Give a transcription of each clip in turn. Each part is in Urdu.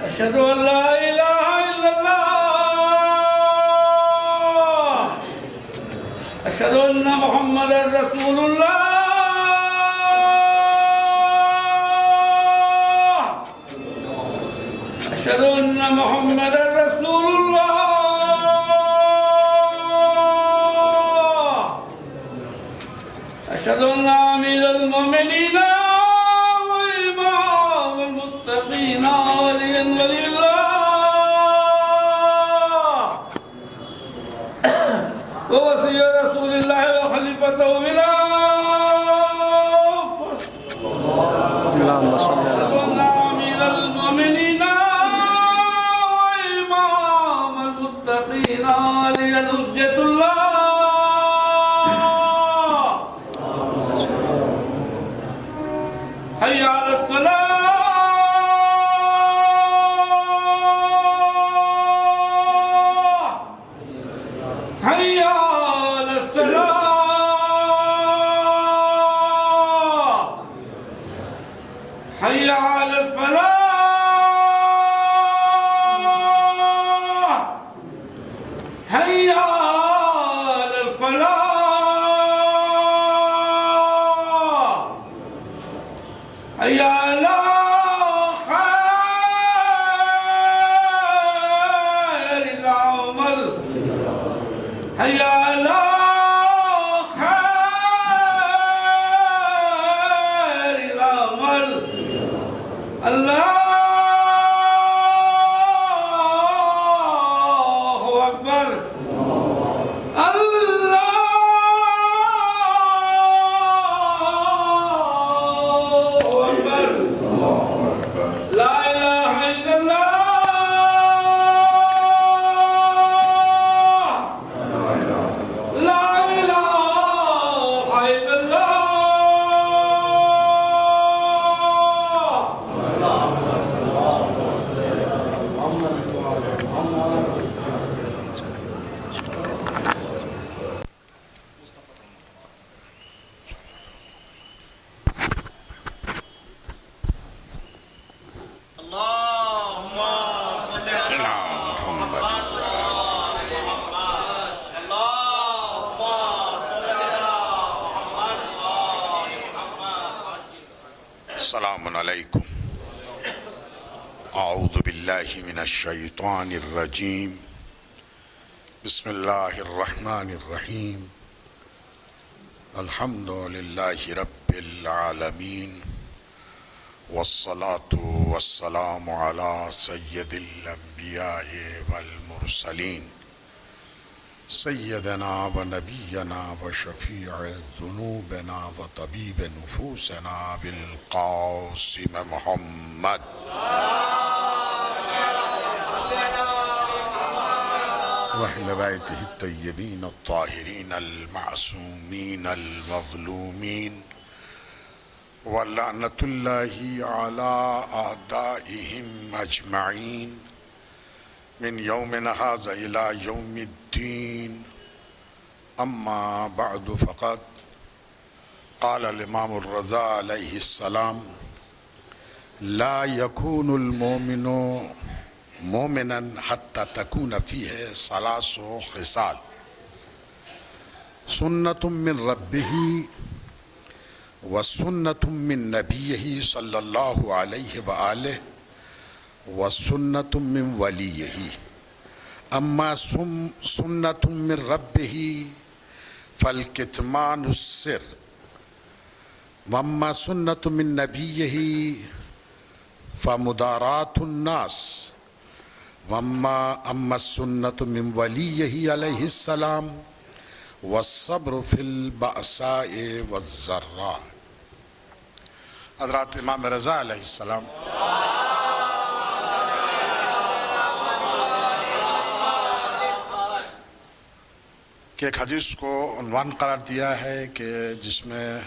أشهد أن لا إله إلا الله أشهد أن محمدا رسول الله أشهد أن محمدا رسول الله أشهد أن أمير المؤمنين وإمام المتقين ولي الله ووصي رسول الله وخليفته إلى اللهم صل على أشهد أن أمير المؤمنين وإمام المتقين ولي حجة الله حي على الصلاة حي على الصلاة حي على الفلاح حي على الفلاح حي على خير العمل حي على خير العمل الله أكبر الله أكبر لا إله إلا الله لا إله إلا الله اللهم صل على محمد اللهم صل على محمد. السلام عليكم. أعوذ بالله من الشيطان الرجيم. بسم الله الرحمن الرحيم. الحمد لله رب العالمين والصلاة والسلام على سيد الأنبياء والمرسلين سيدنا ونبينا وشفيع ذنوبنا وطبيب نفوسنا بالقاسم محمد وأهل بيته الطيبين الطاهرين المعصومين المظلومين ولعنة الله على أعدائهم أجمعين من يومنا هذا إلى يوم الدين. أما بعد فقد قال الإمام الرضا عليه السلام: لا يكون المؤمن مؤمنا حتى تكون فيه ثلاث خصال: سنة من ربه وسنة من نبيه صلى الله عليه وآله وسنة من وليه. أما سنة من ربه فالكتمان السر، وأما سنة من نبيه فمداراة الناس، أما السنة من وليه عليه السلام والصبر في البأساء والضراء. حضرات امام رضا علیہ السلام کہ ایک حدیث کو عنوان قرار دیا ہے کہ جس میں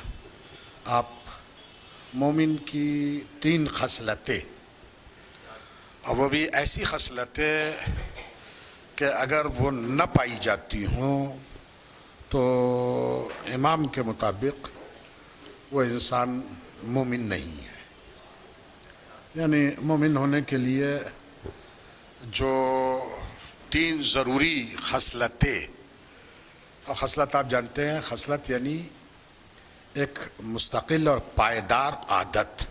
آپ مومن کی 3 خصلتیں، اور وہ بھی ایسی خصلتیں کہ اگر وہ نہ پائی جاتی ہوں تو امام کے مطابق وہ انسان مومن نہیں ہے. یعنی مومن ہونے کے لیے جو 3 ضروری خصلتیں، اور خصلت آپ جانتے ہیں، خصلت یعنی ایک مستقل اور پائیدار عادت،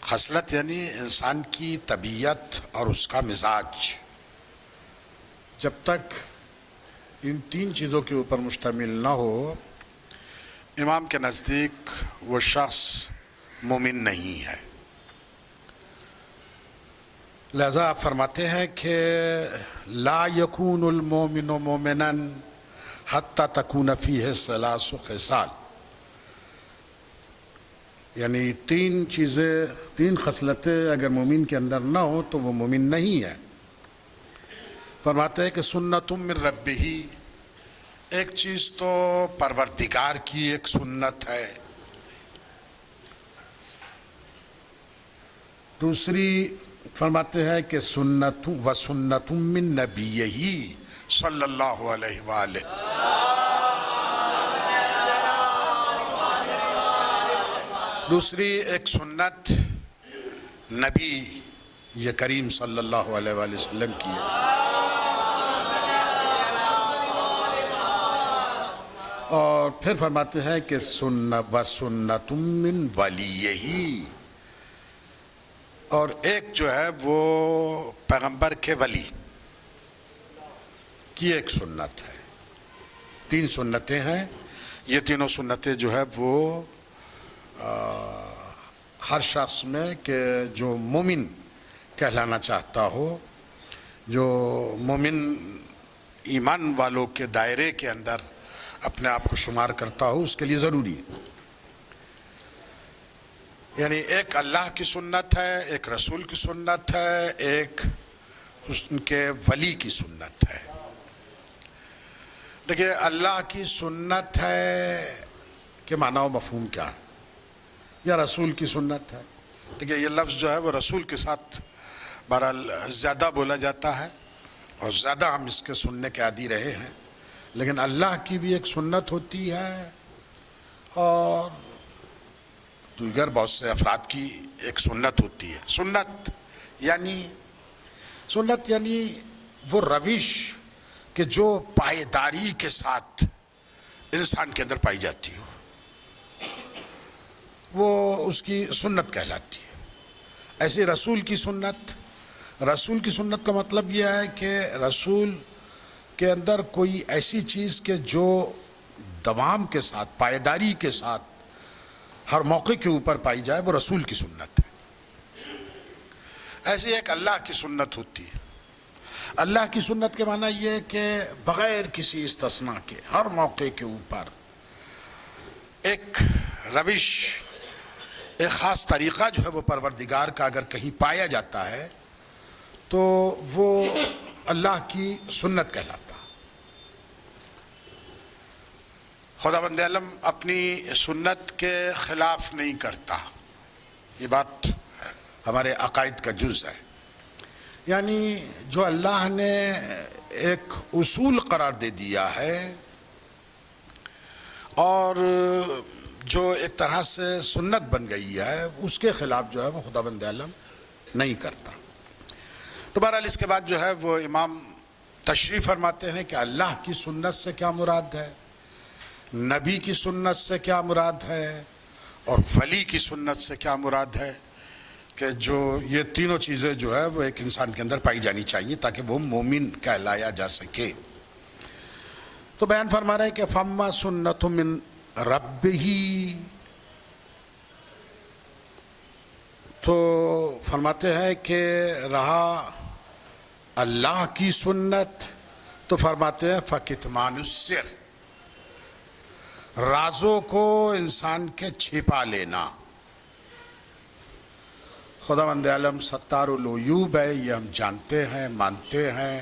خصلت یعنی انسان کی طبیعت اور اس کا مزاج، جب تک ان 3 چیزوں کے اوپر مشتمل نہ ہو امام کے نزدیک وہ شخص مومن نہیں ہے۔ لہذا آپ فرماتے ہیں کہ لا یکون المومن مومنا حتی تکون فیہ 3 خصال، یعنی 3 چیزیں، 3 خصلتیں اگر مومن کے اندر نہ ہو تو وہ مومن نہیں ہے۔ فرماتے ہیں کہ سنت من ربہ، ایک چیز تو پروردگار کی ایک سنت ہے، دوسری فرماتے ہیں کہ سنت و سنت من نبیہ صلی اللہ علیہ وآلہ، دوسری ایک سنت نبی یہ کریم صلی اللہ علیہ وآلہ وسلم کی ہے، اور پھر فرماتے ہیں کہ سنت و سنت من ولیہ، اور ایک جو ہے وہ پیغمبر کے ولی کی ایک سنت ہے۔ 3 سنتیں ہیں، یہ تینوں سنتیں جو ہے وہ ہر شخص میں کہ جو مومن کہلانا چاہتا ہو، جو مومن ایمان والوں کے دائرے کے اندر اپنے آپ کو شمار کرتا ہو، اس کے لیے ضروری ہے۔ یعنی ایک اللہ کی سنت ہے، ایک رسول کی سنت ہے، ایک ان کے ولی کی سنت ہے۔ دیکھیے اللہ کی سنت ہے کہ معنی و مفہوم کیا ہے، یا رسول کی سنت ہے؟ دیکھیے یہ لفظ جو ہے وہ رسول کے ساتھ بہرحال زیادہ بولا جاتا ہے اور زیادہ ہم اس کے سننے کے عادی رہے ہیں، لیکن اللہ کی بھی ایک سنت ہوتی ہے اور دیگر بہت سے افراد کی ایک سنت ہوتی ہے۔ سنت یعنی وہ روش کہ جو پائیداری کے ساتھ انسان کے اندر پائی جاتی ہو، وہ اس کی سنت کہلاتی ہے۔ ایسے رسول کی سنت کا مطلب یہ ہے کہ رسول کے اندر کوئی ایسی چیز کہ جو دوام کے ساتھ، پائیداری کے ساتھ ہر موقع کے اوپر پائی جائے، وہ رسول کی سنت ہے۔ ایسے ایک اللہ کی سنت ہوتی ہے۔ اللہ کی سنت کے معنی یہ ہے کہ بغیر کسی استثناء کے ہر موقع کے اوپر ایک روش، ایک خاص طریقہ جو ہے وہ پروردگار کا اگر کہیں پایا جاتا ہے تو وہ اللہ کی سنت کہلاتا۔ خداوند عالم اپنی سنت کے خلاف نہیں کرتا، یہ بات ہمارے عقائد کا جز ہے۔ یعنی جو اللہ نے ایک اصول قرار دے دیا ہے اور جو ایک طرح سے سنت بن گئی ہے، اس کے خلاف جو ہے وہ خداوند عالم نہیں کرتا۔ تو بہرحال اس کے بعد جو ہے وہ امام تشریح فرماتے ہیں کہ اللہ کی سنت سے کیا مراد ہے، نبی کی سنت سے کیا مراد ہے، اور ولی کی سنت سے کیا مراد ہے، کہ جو یہ تینوں چیزیں جو ہے وہ ایک انسان کے اندر پائی جانی چاہیے تاکہ وہ مومن کہلایا جا سکے۔ تو بیان فرما رہے ہیں کہ فَمَّا سُنَّةٌ مِّن رَبِّهِ، تو فرماتے ہیں کہ رہا اللہ کی سنت، تو فرماتے ہیں فَكِتْمَانُ السِّرِّ، رازوں کو انسان کے چھپا لینا۔ خداوند عالم ستار العیوب ہے، یہ ہم جانتے ہیں، مانتے ہیں،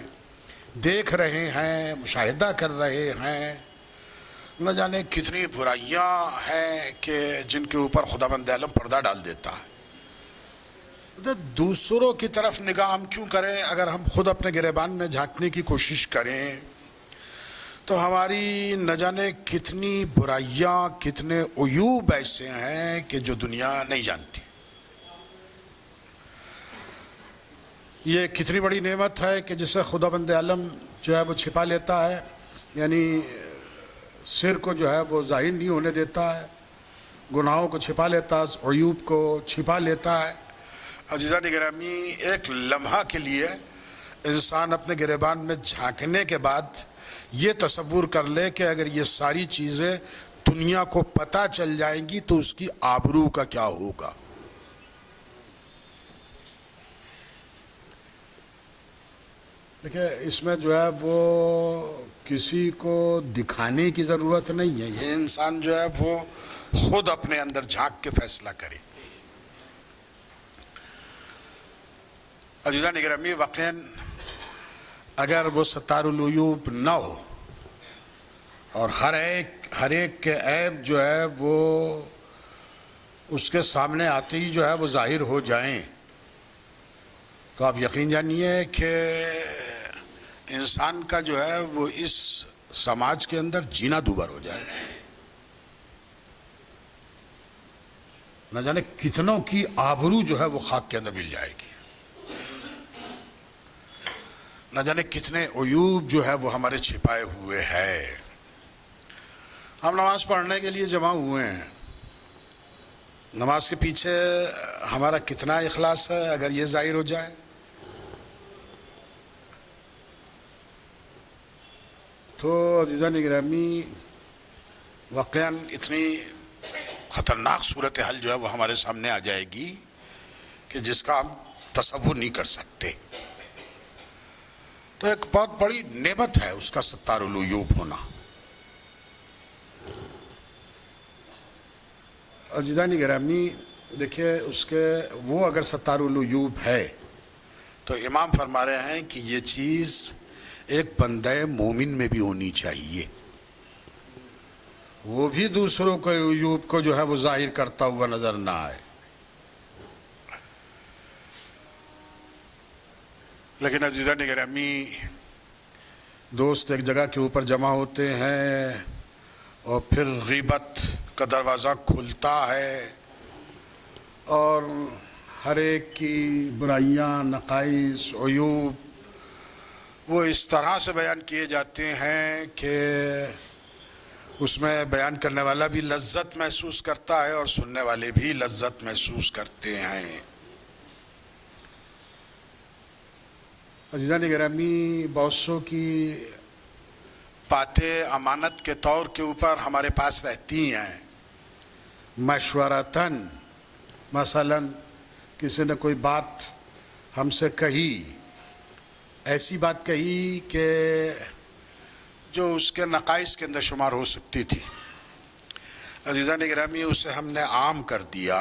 دیکھ رہے ہیں، مشاہدہ کر رہے ہیں۔ نہ جانے کتنی برائیاں ہیں کہ جن کے اوپر خداوند عالم پردہ ڈال دیتا ہے۔ دوسروں کی طرف نگاہ ہم کیوں کریں؟ اگر ہم خود اپنے گریبان میں جھانکنے کی کوشش کریں تو ہماری نہ جانے کتنی برائیاں، کتنے عیوب ایسے ہیں کہ جو دنیا نہیں جانتی۔ یہ کتنی بڑی نعمت ہے کہ جسے خدا بند عالم جو ہے وہ چھپا لیتا ہے، یعنی سر کو جو ہے وہ ظاہر نہیں ہونے دیتا ہے، گناہوں کو چھپا لیتا ہے، عیوب کو چھپا لیتا ہے۔ عزیزان گرامی، ایک لمحہ کے لیے انسان اپنے گریبان میں جھانکنے کے بعد یہ تصور کر لے کہ اگر یہ ساری چیزیں دنیا کو پتہ چل جائیں گی تو اس کی آبرو کا کیا ہوگا۔ دیکھیں، اس میں جو ہے وہ کسی کو دکھانے کی ضرورت نہیں ہے، یہ انسان جو ہے وہ خود اپنے اندر جھانک کے فیصلہ کرے۔ عزیزان گرامی، واقعاً اگر وہ ستار العیوب نہ ہو اور ہر ایک کے عیب جو ہے وہ اس کے سامنے آتے ہی جو ہے وہ ظاہر ہو جائیں، تو آپ یقین جانیے کہ انسان کا جو ہے وہ اس سماج کے اندر جینا دوبر ہو جائے۔ نہ جانے کتنوں کی آبرو جو ہے وہ خاک کے اندر مل جائے گی، نہ جانے کتنے عیوب جو ہے وہ ہمارے چھپائے ہوئے ہیں۔ ہم نماز پڑھنے کے لیے جمع ہوئے ہیں، نماز کے پیچھے ہمارا کتنا اخلاص ہے اگر یہ ظاہر ہو جائے؟ تو عزیزان گرامی، واقعاً اتنی خطرناک صورتحال جو ہے وہ ہمارے سامنے آ جائے گی کہ جس کا ہم تصور نہیں کر سکتے۔ تو ایک بہت بڑی نعمت ہے اس کا ستار العیوب ہونا۔ عزیزان گرامی، دیکھیے اس کے وہ اگر ستار العیوب ہے تو امام فرما رہے ہیں کہ یہ چیز ایک بندہ مومن میں بھی ہونی چاہیے، وہ بھی دوسروں کے عیوب کو جو ہے وہ ظاہر کرتا ہوا نظر نہ آئے۔ لیکن عزیزان گرامی، دوست ایک جگہ کے اوپر جمع ہوتے ہیں اور پھر غیبت کا دروازہ کھلتا ہے اور ہر ایک کی برائیاں، نقائص، عیوب وہ اس طرح سے بیان کیے جاتے ہیں کہ اس میں بیان کرنے والا بھی لذت محسوس کرتا ہے اور سننے والے بھی لذت محسوس کرتے ہیں۔ عزیزان گرامی، بہت سو کی باتیں امانت کے طور کے اوپر ہمارے پاس رہتی ہیں، مشورتاً، مثلاً کسی نے کوئی بات ہم سے کہی، ایسی بات کہی کہ جو اس کے نقائص کے اندر شمار ہو سکتی تھی، عزیزان گرامی اسے ہم نے عام کر دیا،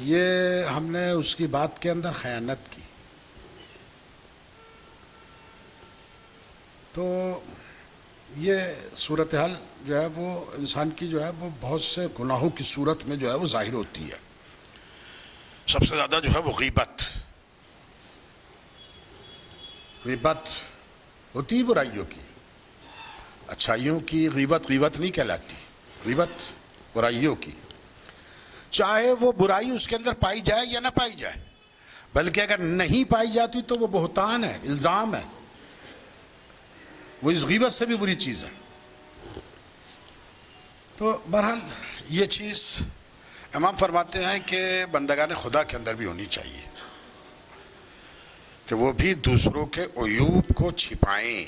یہ ہم نے اس کی بات کے اندر خیانت کی۔ تو یہ صورتحال جو ہے وہ انسان کی جو ہے وہ بہت سے گناہوں کی صورت میں جو ہے وہ ظاہر ہوتی ہے۔ سب سے زیادہ جو ہے وہ غیبت ہوتی ہے برائیوں کی، اچھائیوں کی غیبت نہیں کہلاتی، غیبت برائیوں کی، چاہے وہ برائی اس کے اندر پائی جائے یا نہ پائی جائے، بلکہ اگر نہیں پائی جاتی تو وہ بہتان ہے، الزام ہے، وہ اس غیبت سے بھی بری چیز ہے۔ تو بہرحال یہ چیز امام فرماتے ہیں کہ بندگان خدا کے اندر بھی ہونی چاہیے کہ وہ بھی دوسروں کے عیوب کو چھپائیں۔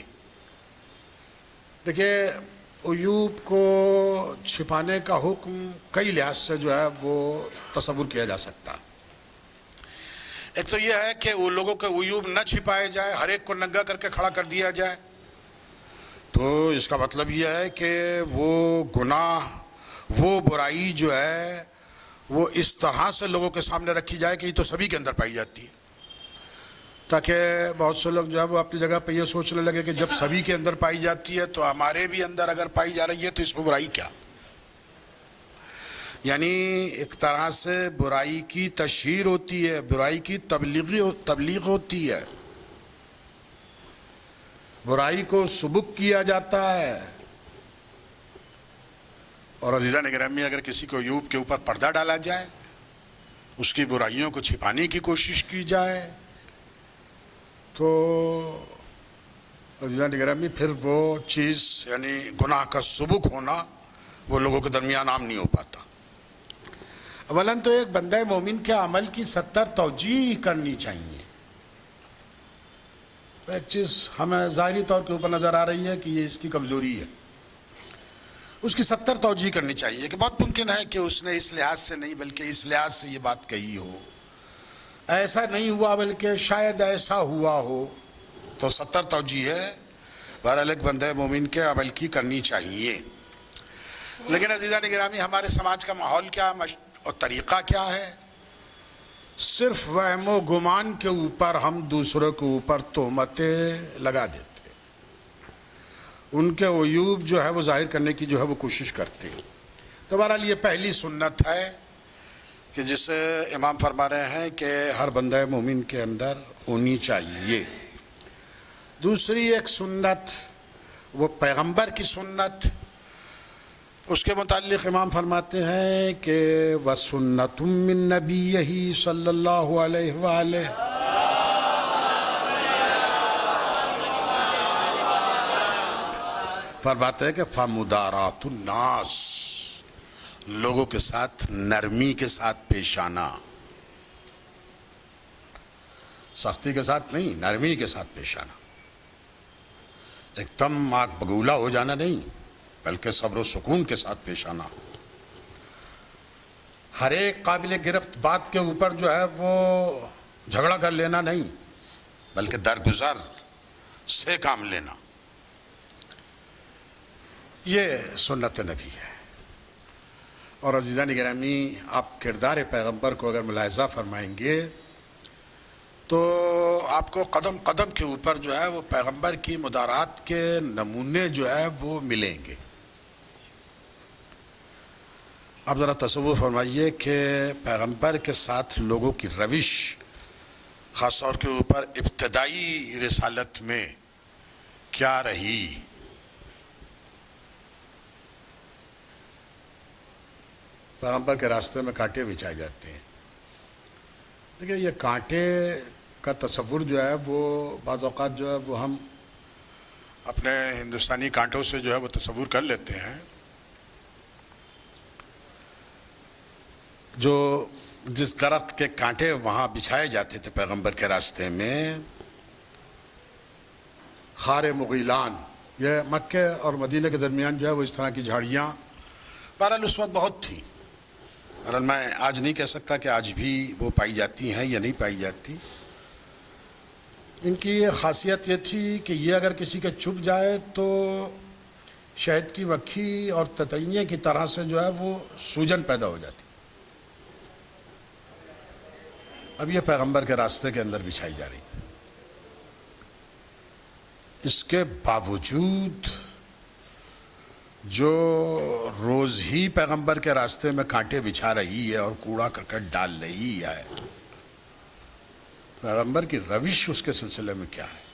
دیکھیے، عیوب کو چھپانے کا حکم کئی لحاظ سے جو ہے وہ تصور کیا جا سکتا ہے۔ ایک تو یہ ہے کہ وہ لوگوں کے عیوب نہ چھپائے جائے، ہر ایک کو ننگا کر کے کھڑا کر دیا جائے، تو اس کا مطلب یہ ہے کہ وہ گناہ، وہ برائی جو ہے وہ اس طرح سے لوگوں کے سامنے رکھی جائے کہ یہ تو سبھی کے اندر پائی جاتی ہے، تاکہ بہت سے لوگ جو ہے وہ اپنی جگہ پہ یہ سوچنے لگے کہ جب سبھی کے اندر پائی جاتی ہے تو ہمارے بھی اندر اگر پائی جا رہی ہے تو اس میں برائی کیا؟ یعنی ایک طرح سے برائی کی تشہیر ہوتی ہے، برائی کی تبلیغ ہوتی ہے، برائی کو سبک کیا جاتا ہے۔ اور عزیزان گرامی، اگر کسی کو عیوب کے اوپر پردہ ڈالا جائے اس کی برائیوں کو چھپانے کی کوشش کی جائے تو عزیزان گرامی پھر وہ چیز یعنی گناہ کا سبک ہونا وہ لوگوں کے درمیان عام نہیں ہو پاتا۔ اولاً تو ایک بندہ مومن کے عمل کی 70 توجیہ کرنی چاہیے۔ ایک چیز ہمیں ظاہری طور کے اوپر نظر آ رہی ہے کہ یہ اس کی کمزوری ہے، اس کی 70 توجیہ کرنی چاہیے کہ بہت ممکن ہے کہ اس نے اس لحاظ سے نہیں بلکہ اس لحاظ سے یہ بات کہی ہو، ایسا نہیں ہوا بلکہ شاید ایسا ہوا ہو، تو 70 توجیہ ہے بہرحال ایک بندہ مومن کے عمل کی کرنی چاہیے۔ لیکن عزیزان گرامی ہمارے سماج کا ماحول کیا اور طریقہ کیا ہے؟ صرف وہم و گمان کے اوپر ہم دوسروں کے اوپر تہمتیں لگا دیتے، ان کے عیوب جو ہے وہ ظاہر کرنے کی جو ہے وہ کوشش کرتے ہیں۔ تو بہرحال یہ پہلی سنت ہے کہ جسے امام فرما رہے ہیں کہ ہر بندہ مومن کے اندر ہونی چاہیے۔ دوسری ایک سنت وہ پیغمبر کی سنت، اس کے متعلق امام فرماتے ہیں کہ وَسُنَّةٌ مِّن نَبِيِّهِ صلی اللہ علیہ وآلہ، فرماتے ہیں کہ فَمُدَارَاتُ النَّاسِ، لوگوں کے ساتھ نرمی کے ساتھ پیش آنا، سختی کے ساتھ نہیں، نرمی کے ساتھ پیش آنا، ایک دم آگ بگولا ہو جانا نہیں بلکہ صبر و سکون کے ساتھ پیش آنا۔ ہر ایک قابل گرفت بات کے اوپر جو ہے وہ جھگڑا کر لینا نہیں بلکہ درگزر سے کام لینا، یہ سنت نبی ہے۔ اور عزیزان گرامی آپ کردار پیغمبر کو اگر ملاحظہ فرمائیں گے تو آپ کو قدم قدم کے اوپر جو ہے وہ پیغمبر کی مدارات کے نمونے جو ہے وہ ملیں گے۔ اب ذرا تصور فرمائیے کہ پیغمبر کے ساتھ لوگوں کی روش خاص طور کے اوپر ابتدائی رسالت میں کیا رہی۔ پیغمبر کے راستے میں کانٹے بچھائے جاتے ہیں، دیکھیں یہ کانٹے کا تصور جو ہے وہ بعض اوقات جو ہے وہ ہم اپنے ہندوستانی کانٹوں سے جو ہے وہ تصور کر لیتے ہیں، جو جس درخت کے کانٹے وہاں بچھائے جاتے تھے پیغمبر کے راستے میں، خار مغیلان، یہ مکہ اور مدینہ کے درمیان جو ہے وہ اس طرح کی جھاڑیاں بہرحال اس وقت بہت تھیں، اور میں آج نہیں کہہ سکتا کہ آج بھی وہ پائی جاتی ہیں یا نہیں پائی جاتی۔ ان کی خاصیت یہ تھی کہ یہ اگر کسی کے چھپ جائے تو شہد کی وکھی اور تتیے کی طرح سے جو ہے وہ سوجن پیدا ہو جاتی۔ اب یہ پیغمبر کے راستے کے اندر بچھائی جا رہی، اس کے باوجود جو روز ہی پیغمبر کے راستے میں کانٹے بچھا رہی ہے اور کوڑا کرکٹ ڈال رہی ہے، پیغمبر کی روش اس کے سلسلے میں کیا ہے؟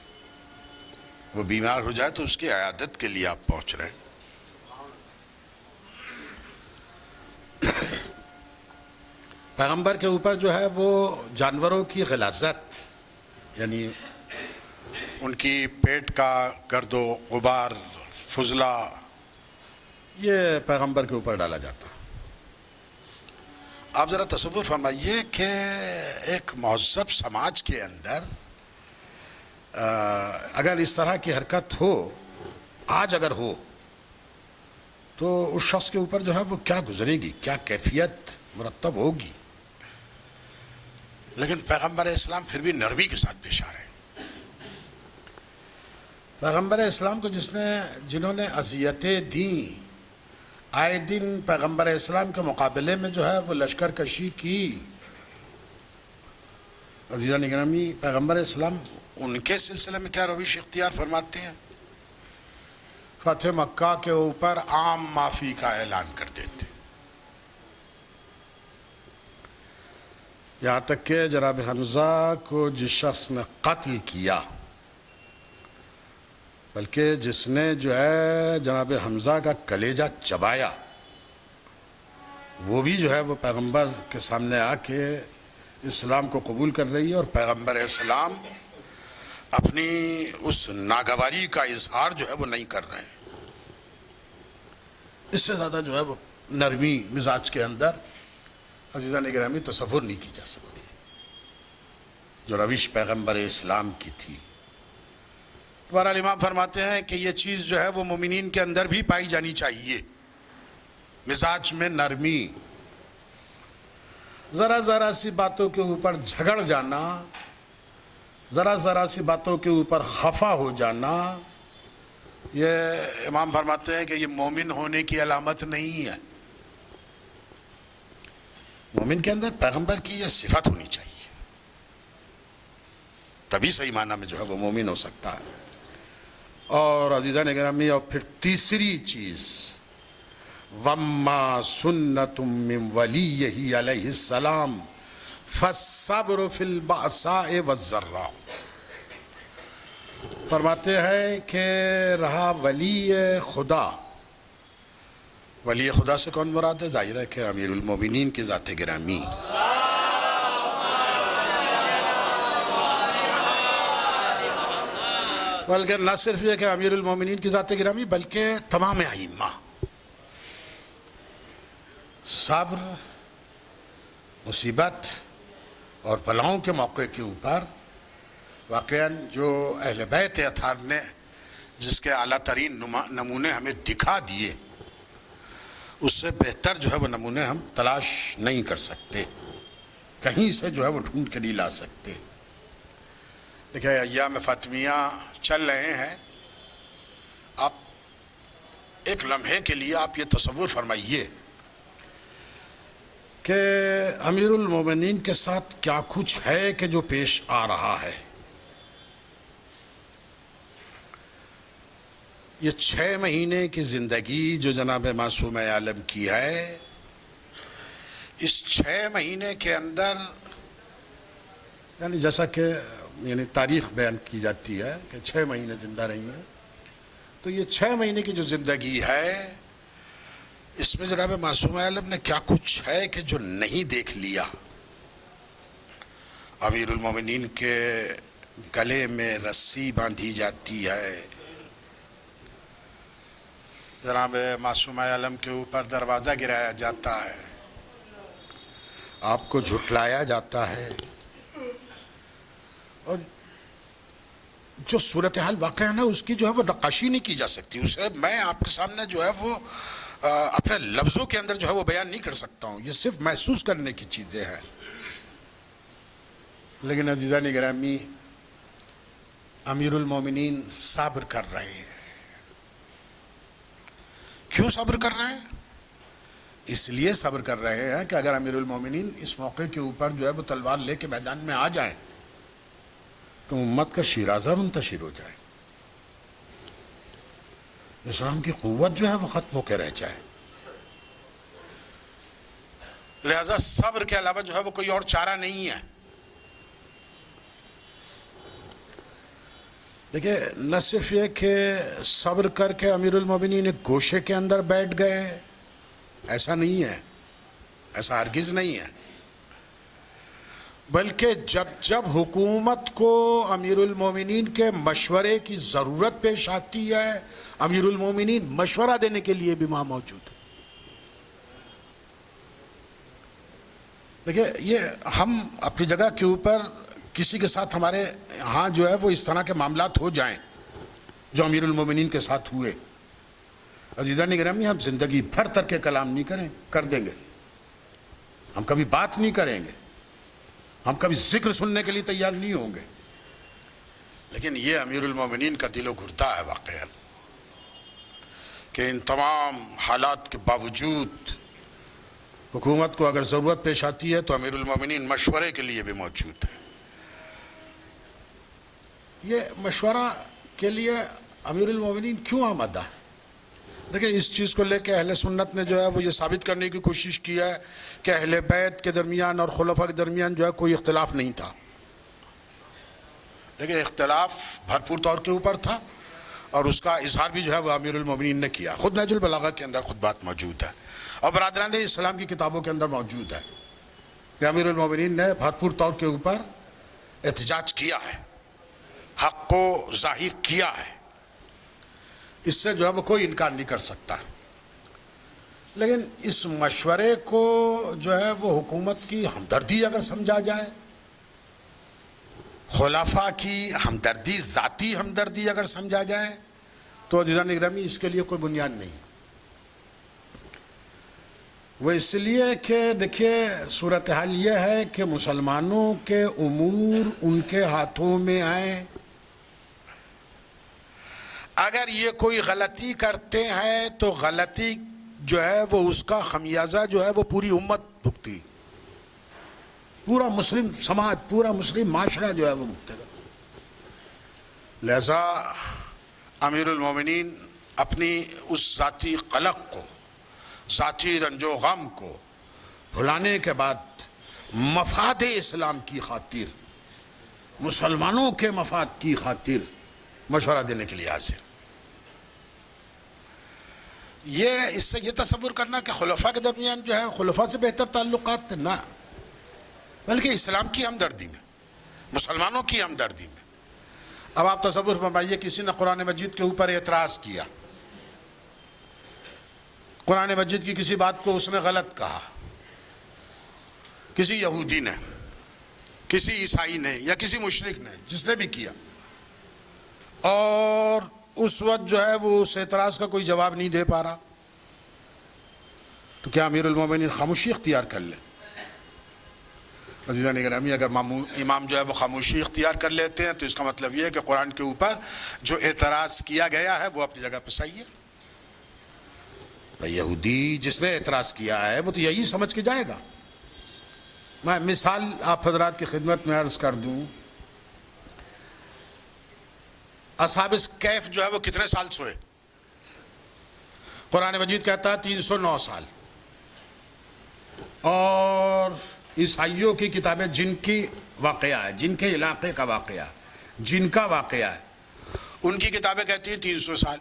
وہ بیمار ہو جائے تو اس کی عیادت کے لیے آپ پہنچ رہے ہیں۔ پیغمبر کے اوپر جو ہے وہ جانوروں کی غلاظت یعنی ان کی پیٹ کا گرد و غبار فضلہ یہ پیغمبر کے اوپر ڈالا جاتا۔ آپ ذرا تصور فرمائیے کہ ایک مہذب سماج کے اندر اگر اس طرح کی حرکت ہو، آج اگر ہو تو اس شخص کے اوپر جو ہے وہ کیا گزرے گی، کیا کیفیت مرتب ہوگی۔ لیکن پیغمبر اسلام پھر بھی نرمی کے ساتھ پیش آ رہے ہیں۔ پیغمبر اسلام کو جنہوں نے اذیتیں دیں، آئے دن پیغمبر اسلام کے مقابلے میں جو ہے وہ لشکر کشی کی، عزیزان گرامی پیغمبر اسلام ان کے سلسلے میں کیا روش اختیار فرماتے ہیں؟ فتح مکہ کے اوپر عام معافی کا اعلان کر دیتے، یہاں تک کہ جناب حمزہ کو جس شخص نے قتل کیا، بلکہ جس نے جو ہے جناب حمزہ کا کلیجہ چبایا، وہ بھی جو ہے وہ پیغمبر کے سامنے آ کے اسلام کو قبول کر رہی ہے اور پیغمبر اسلام اپنی اس ناگواری کا اظہار جو ہے وہ نہیں کر رہے ہیں. اس سے زیادہ جو ہے وہ نرمی مزاج کے اندر عزیزان گرامی تصور نہیں کی جا سکتی جو روش پیغمبر اسلام کی تھی. بہرحال امام فرماتے ہیں کہ یہ چیز جو ہے وہ مومنین کے اندر بھی پائی جانی چاہیے، مزاج میں نرمی. ذرا سی باتوں کے اوپر جھگڑ جانا، ذرا سی باتوں کے اوپر خفا ہو جانا، یہ امام فرماتے ہیں کہ یہ مومن ہونے کی علامت نہیں ہے. مومن کے اندر پیغمبر کی یہ صفت ہونی چاہیے، تبھی صحیح معنی میں جو ہے وہ مومن ہو سکتا ہے. اور عزیزان گرامی، اور پھر تیسری چیز، وَمَّا سُنَّةٌ مِّن وَلِيِّهِ علیہ السلام فَالصَّبْرُ فِي الْبَأْسَاءِ وَالضَّرَّاءِ. فرماتے ہیں کہ رہا ولی خدا، ولی خدا سے کون مراد ہے؟ ظاہر ہے کہ امیر المومنین کی ذات گرامی. بلکہ نہ صرف یہ کہ امیر المومنین کی ذات گرامی بلکہ تمام ائمہ. صبر، مصیبت اور بلاؤں کے موقع کے اوپر واقعاً جو اہل بیت اطہار نے جس کے اعلیٰ ترین نمونے ہمیں دکھا دیے، اس سے بہتر جو ہے وہ نمونے ہم تلاش نہیں کر سکتے، کہیں سے جو ہے وہ ڈھونڈ کے نہیں لا سکتے. دیکھیں ایام فاطمیہ چل رہے ہیں، آپ ایک لمحے کے لیے آپ یہ تصور فرمائیے کہ امیر المومنین کے ساتھ کیا کچھ ہے کہ جو پیش آ رہا ہے. یہ 6 مہینے کی زندگی جو جناب معصوم عالم کی ہے، اس 6 مہینے کے اندر یعنی جیسا کہ تاریخ بیان کی جاتی ہے کہ 6 مہینے زندہ رہی ہیں، تو یہ 6 مہینے کی جو زندگی ہے اس میں جناب معصوم عالم نے کیا کچھ ہے کہ جو نہیں دیکھ لیا. امیر المومنین کے گلے میں رسی باندھی جاتی ہے، جناب معصوم عالم کے اوپر دروازہ گرایا جاتا ہے، آپ کو جھٹلایا جاتا ہے، اور جو صورتحال واقع ہے نا اس کی جو ہے وہ نقاشی نہیں کی جا سکتی. اسے میں آپ کے سامنے جو ہے وہ اپنے لفظوں کے اندر جو ہے وہ بیان نہیں کر سکتا ہوں، یہ صرف محسوس کرنے کی چیزیں ہیں. لیکن عزیزان گرامی، امیر المومنین صبر کر رہے ہیں. کیوں صبر کر رہے ہیں؟ اس لیے صبر کر رہے ہیں کہ اگر امیر المومنین اس موقع کے اوپر جو ہے وہ تلوار لے کے میدان میں آ جائیں تو امت کا شیرازہ منتشر ہو جائے، اسلام کی قوت جو ہے وہ ختم ہو کے رہ جائے. لہذا صبر کے علاوہ جو ہے وہ کوئی اور چارہ نہیں ہے. دیکھیں نہ صرف یہ کہ صبر کر کے امیر المومنین ایک گوشے کے اندر بیٹھ گئے، ایسا نہیں ہے، ایسا ہرگز نہیں ہے، بلکہ جب حکومت کو امیر المومنین کے مشورے کی ضرورت پیش آتی ہے، امیر المومنین مشورہ دینے کے لیے بھی وہاں موجود ہے. دیکھیں یہ ہم اپنی جگہ کے اوپر کسی کے ساتھ ہمارے ہاں جو ہے وہ اس طرح کے معاملات ہو جائیں جو امیر المومنین کے ساتھ ہوئے، عزیزان گرامی ہم زندگی بھر ترک کلام نہیں کر دیں گے، ہم کبھی بات نہیں کریں گے، ہم کبھی ذکر سننے کے لیے تیار نہیں ہوں گے. لیکن یہ امیر المومنین کا دل و گردہ ہے واقعا کہ ان تمام حالات کے باوجود حکومت کو اگر ضرورت پیش آتی ہے تو امیر المومنین مشورے کے لیے بھی موجود ہے. یہ مشورہ کے لیے امیر المومنین کیوں آمادہ ہے؟ دیکھیں اس چیز کو لے کے اہل سنت نے جو ہے وہ یہ ثابت کرنے کی کوشش کی ہے کہ اہل بیت کے درمیان اور خلفاء کے درمیان جو ہے کوئی اختلاف نہیں تھا. لیکن اختلاف بھرپور طور کے اوپر تھا اور اس کا اظہار بھی جو ہے وہ امیر المومنین نے کیا. خود نہج البلاغہ کے اندر خود بات موجود ہے اور برادران اسلام کی کتابوں کے اندر موجود ہے کہ امیر المومنین نے بھرپور طور کے اوپر احتجاج کیا ہے، حق کو ظاہر کیا ہے، اس سے جو ہے وہ کوئی انکار نہیں کر سکتا. لیکن اس مشورے کو جو ہے وہ حکومت کی ہمدردی اگر سمجھا جائے، خلفاء کی ہمدردی، ذاتی ہمدردی اگر سمجھا جائے، تو عزیزان گرامی اس کے لیے کوئی بنیاد نہیں. وہ اس لیے کہ دیکھیے صورتحال یہ ہے کہ مسلمانوں کے امور ان کے ہاتھوں میں آئیں. اگر یہ کوئی غلطی کرتے ہیں تو غلطی جو ہے وہ اس کا خمیازہ جو ہے وہ پوری امت بھگتی، پورا مسلم سماج، پورا مسلم معاشرہ جو ہے وہ بھگتے گا. لہذا امیر المومنین اپنی اس ذاتی قلق کو، ذاتی رنج و غم کو بھلانے کے بعد مفاد اسلام کی خاطر، مسلمانوں کے مفاد کی خاطر مشورہ دینے کے لیے حاضر. اس سے یہ تصور کرنا کہ خلفاء کے درمیان جو ہے خلفاء سے بہتر تعلقات تھے، نہ، بلکہ اسلام کی ہمدردی میں، مسلمانوں کی ہمدردی میں. اب آپ تصور فرمائیے کسی نے قرآن مجید کے اوپر اعتراض کیا، قرآن مجید کی کسی بات کو اس نے غلط کہا، کسی یہودی نے، کسی عیسائی نے یا کسی مشرک نے، جس نے بھی کیا، اور اس وقت جو ہے وہ اس اعتراض کا کوئی جواب نہیں دے پا رہا، تو کیا امیر المومنین خاموشی اختیار کر لے؟ عزیزان گرامی، اگر امام جو ہے وہ خاموشی اختیار کر لیتے ہیں تو اس کا مطلب یہ ہے کہ قرآن کے اوپر جو اعتراض کیا گیا ہے وہ اپنی جگہ پہ صحیح ہے. یہودی جس نے اعتراض کیا ہے وہ تو یہی سمجھ کے جائے گا. میں مثال آپ حضرات کی خدمت میں عرض کر دوں. اصحاب کہف جو ہے وہ کتنے سال سوئے؟ قرآن مجید کہتا ہے 309 سال. اور عیسائیوں کی کتابیں جن کی واقعہ ہے، جن کے علاقے کا واقعہ ہے، جن کا واقعہ ہے، ان کی کتابیں کہتی ہیں 300 سال.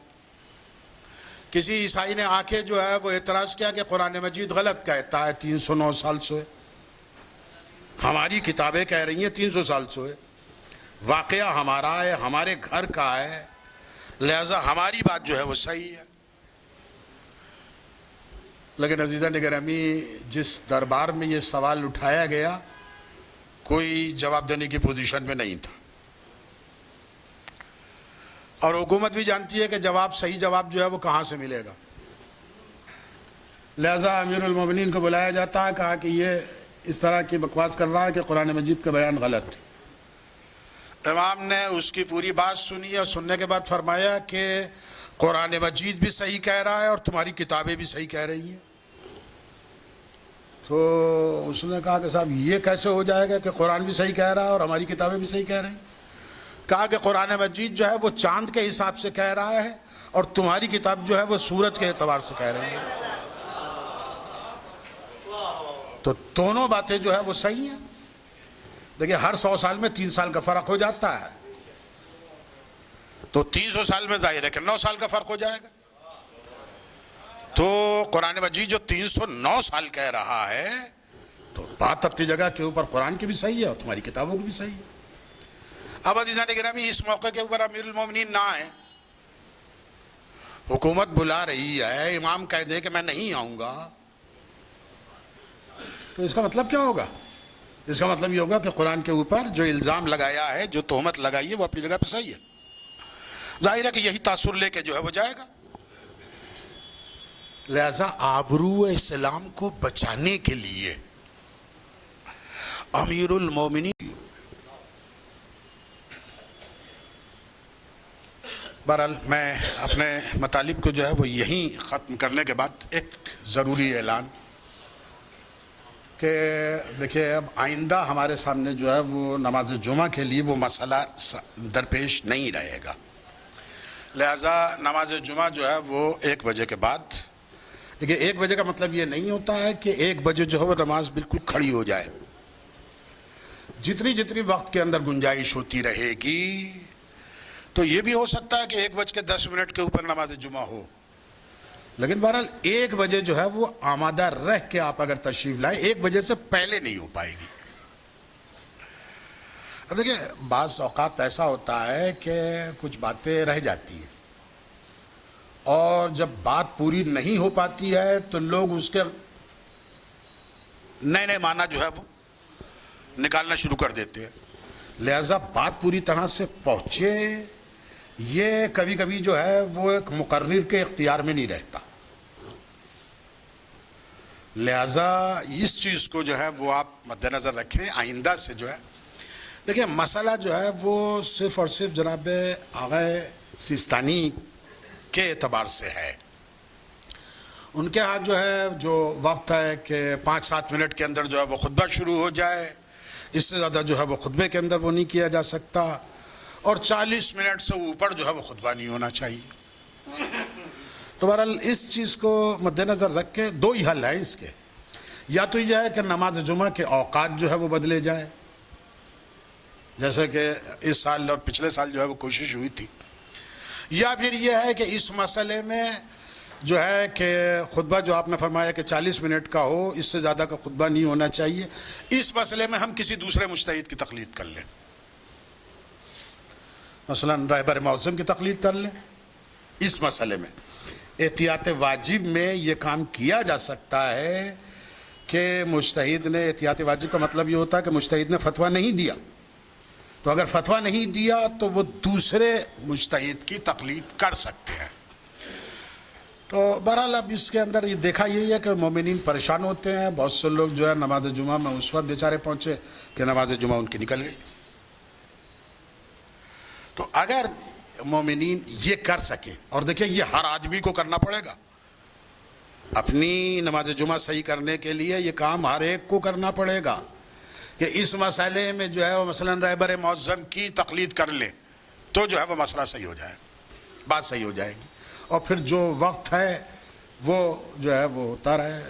کسی عیسائی نے آ کے جو ہے وہ اعتراض کیا کہ قرآن مجید غلط کہتا ہے 309 سال سوئے، ہماری کتابیں کہہ رہی ہیں 300 سال سوئے، واقعہ ہمارا ہے، ہمارے گھر کا ہے، لہذا ہماری بات جو ہے وہ صحیح ہے. لیکن عزیزان گرامی، جس دربار میں یہ سوال اٹھایا گیا کوئی جواب دینے کی پوزیشن میں نہیں تھا، اور حکومت بھی جانتی ہے کہ صحیح جواب جو ہے وہ کہاں سے ملے گا. لہذا امیر المومنین کو بلایا جاتا ہے، کہا کہ یہ اس طرح کی بکواس کر رہا ہے کہ قرآن مجید کا بیان غلط ہے. امام نے اس کی پوری بات سنی اور سننے کے بعد فرمایا کہ قرآن مجید بھی صحیح کہہ رہا ہے اور تمہاری کتابیں بھی صحیح کہہ رہی ہیں. تو اس نے کہا کہ صاحب یہ کیسے ہو جائے گا کہ قرآن بھی صحیح کہہ رہا ہے اور ہماری کتابیں بھی صحیح کہہ رہی ہیں؟ کہا کہ قرآن مجید جو ہے وہ چاند کے حساب سے کہہ رہا ہے اور تمہاری کتاب جو ہے وہ سورج کے اعتبار سے کہہ رہی ہے. تو دونوں باتیں جو ہے وہ صحیح ہیں. دیکھیں ہر 100 سال میں 3 سال کا فرق ہو جاتا ہے، تو 300 سال میں ظاہر ہے کہ 9 سال کا فرق ہو جائے گا. تو قرآن مجید جو 309 سال کہہ رہا ہے تو بات اپنی جگہ کے اوپر قرآن کی بھی صحیح ہے اور تمہاری کتابوں کی بھی صحیح ہے. اب عزیزان گرامی، اس موقع کے اوپر امیر المومنین نہ آئیں، حکومت بلا رہی ہے، امام کہہ دے کہ میں نہیں آؤں گا، تو اس کا مطلب کیا ہوگا؟ اس کا مطلب یہ ہوگا کہ قرآن کے اوپر جو الزام لگایا ہے، جو تہمت لگائی ہے، وہ اپنی جگہ پہ صحیح ہے. ظاہر ہے کہ یہی تاثر لے کے جو ہے وہ جائے گا. لہذا آبرو اسلام کو بچانے کے لیے امیر المومنین، بہرحال میں اپنے مطالب کو جو ہے وہ یہیں ختم کرنے کے بعد ایک ضروری اعلان کہ دیکھیے اب آئندہ ہمارے سامنے جو ہے وہ نماز جمعہ کے لیے وہ مسئلہ درپیش نہیں رہے گا. لہذا نماز جمعہ جو ہے وہ 1 بجے کے بعد، لیکن 1 بجے کا مطلب یہ نہیں ہوتا ہے کہ 1 بجے جو ہے وہ نماز بالکل کھڑی ہو جائے. جتنی وقت کے اندر گنجائش ہوتی رہے گی، تو یہ بھی ہو سکتا ہے کہ 1:10 کے اوپر نماز جمعہ ہو، لیکن بہرحال 1 بجے جو ہے وہ آمادہ رہ کے آپ اگر تشریف لائیں، 1 بجے سے پہلے نہیں ہو پائے گی۔ اب دیکھیں بعض اوقات ایسا ہوتا ہے کہ کچھ باتیں رہ جاتی ہیں، اور جب بات پوری نہیں ہو پاتی ہے تو لوگ اس کے نئے معنی جو ہے وہ نکالنا شروع کر دیتے ہیں، لہذا بات پوری طرح سے پہنچے یہ کبھی کبھی جو ہے وہ ایک مقرر کے اختیار میں نہیں رہتا، لہذا اس چیز کو جو ہے وہ آپ مد نظر رکھیں آئندہ سے جو ہے۔ دیکھیں مسئلہ جو ہے وہ صرف اور صرف جناب آغا سیستانی کے اعتبار سے ہے، ان کے ہاتھ جو ہے جو وقت ہے کہ 5-7 منٹ کے اندر جو ہے وہ خطبہ شروع ہو جائے، اس سے زیادہ جو ہے وہ خطبے کے اندر وہ نہیں کیا جا سکتا، اور 40 منٹ سے اوپر جو ہے وہ خطبہ نہیں ہونا چاہیے۔ تو بہرحال اس چیز کو مد نظر رکھ کے 2 ہی حل ہیں اس کے، یا تو یہ ہے کہ نماز جمعہ کے اوقات جو ہے وہ بدلے جائیں، جیسے کہ اس سال اور پچھلے سال جو ہے وہ کوشش ہوئی تھی، یا پھر یہ ہے کہ اس مسئلے میں جو ہے کہ خطبہ جو آپ نے فرمایا کہ 40 منٹ کا ہو، اس سے زیادہ کا خطبہ نہیں ہونا چاہیے، اس مسئلے میں ہم کسی دوسرے مجتہد کی تقلید کر لیں، مثلا رہبر معظم کی تقلید کر لیں۔ اس مسئلے میں احتیاط واجب میں یہ کام کیا جا سکتا ہے کہ مجتہد نے، احتیاط واجب کا مطلب یہ ہوتا ہے کہ مجتہد نے فتویٰ نہیں دیا، تو اگر فتویٰ نہیں دیا تو وہ دوسرے مجتہد کی تقلید کر سکتے ہیں۔ تو بہرحال اب اس کے اندر یہ دیکھا یہی ہے کہ مومنین پریشان ہوتے ہیں، بہت سے لوگ جو ہے نماز جمعہ میں اس وقت بیچارے پہنچے کہ نماز جمعہ ان کی نکل گئی۔ تو اگر مومنین یہ کر سکے، اور دیکھیں یہ ہر آدمی کو کرنا پڑے گا، اپنی نماز جمعہ صحیح کرنے کے لیے یہ کام ہر ایک کو کرنا پڑے گا کہ اس مسئلے میں جو ہے وہ مثلا رہبر معظم کی تقلید کر لے تو جو ہے وہ مسئلہ صحیح ہو جائے، بات صحیح ہو جائے گی، اور پھر جو وقت ہے وہ جو ہے وہ ہوتا رہے،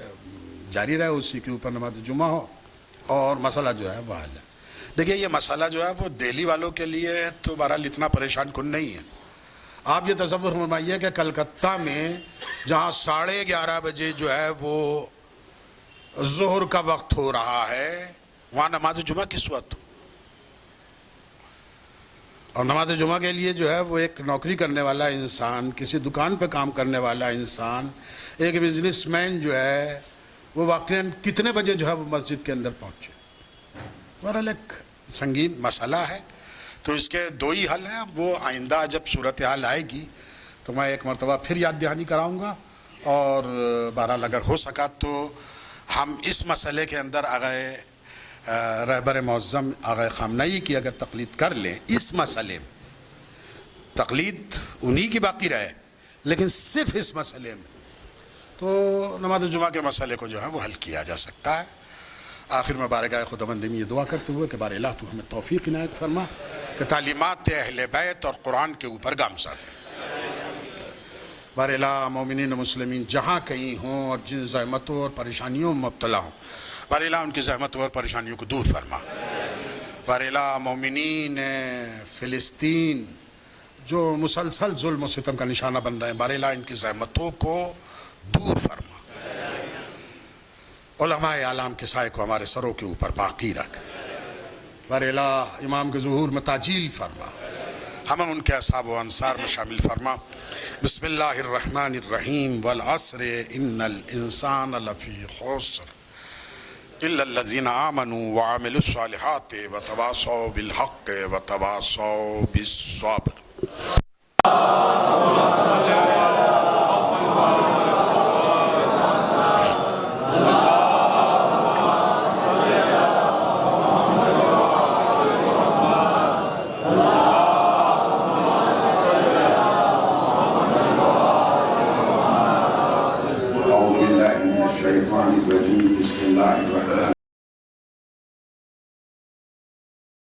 جاری رہے، اسی کے اوپر نماز جمعہ ہو اور مسئلہ جو ہے وہ حل ہے۔ دیکھیے یہ مسئلہ جو ہے وہ دہلی والوں کے لیے تو بہرحال اتنا پریشان کن نہیں ہے۔ آپ یہ تصور فرمائیے کہ کلکتہ میں جہاں 11:30 بجے جو ہے وہ ظہر کا وقت ہو رہا ہے، وہاں نماز جمعہ کس وقت ہو؟ اور نماز جمعہ کے لیے جو ہے وہ ایک نوکری کرنے والا انسان، کسی دکان پہ کام کرنے والا انسان، ایک بزنس مین جو ہے وہ واقعاً کتنے بجے جو ہے وہ مسجد کے اندر پہنچے؟ بہرحال ایک سنگین مسئلہ ہے، تو اس کے 2 ہی حل ہیں۔ وہ آئندہ جب صورتحال آئے گی تو میں ایک مرتبہ پھر یاد دہانی کراؤں گا، اور بہرحال اگر ہو سکا تو ہم اس مسئلے کے اندر رہبر معظم آغا خامنہئی کی اگر تقلید کر لیں، اس مسئلے میں تقلید انہی کی باقی رہے، لیکن صرف اس مسئلے میں تو نماز جمعہ کے مسئلے کو جو ہے وہ حل کیا جا سکتا ہے۔ آخر میں بارگاہ خداوند میں یہ دعا کرتے ہوئے کہ بار الہ تو ہمیں توفیق عنایت فرما کہ تعلیمات اہل بیت اور قرآن کے اوپر گامزن، بار الہ مومنین مسلمین جہاں کہیں ہوں اور جن زحمتوں اور پریشانیوں میں مبتلا ہوں، بار الہ ان کی زحمتوں اور پریشانیوں کو دور فرما۔ بار الہ مومنین فلسطین جو مسلسل ظلم و ستم کا نشانہ بن رہے ہیں، بار الہ ان کی زحمتوں کو دور فرما۔ علماء اعلام کے سائے کو ہمارے سروں کے اوپر باقی رکھ، بار الہ امام کے ظہور میں تعجیل فرما، ہمیں ان کے اصحاب و انصار میں شامل فرما۔ بسم اللہ الرحمن الرحیم، والعصر ان الانسان لفی خسر الا الذین آمنوا وعملوا الصالحات وتواصوا بالحق وتواصوا بالصبر۔ أعوذ بالله من الشيطان الرجيم. بسم الله الرحمن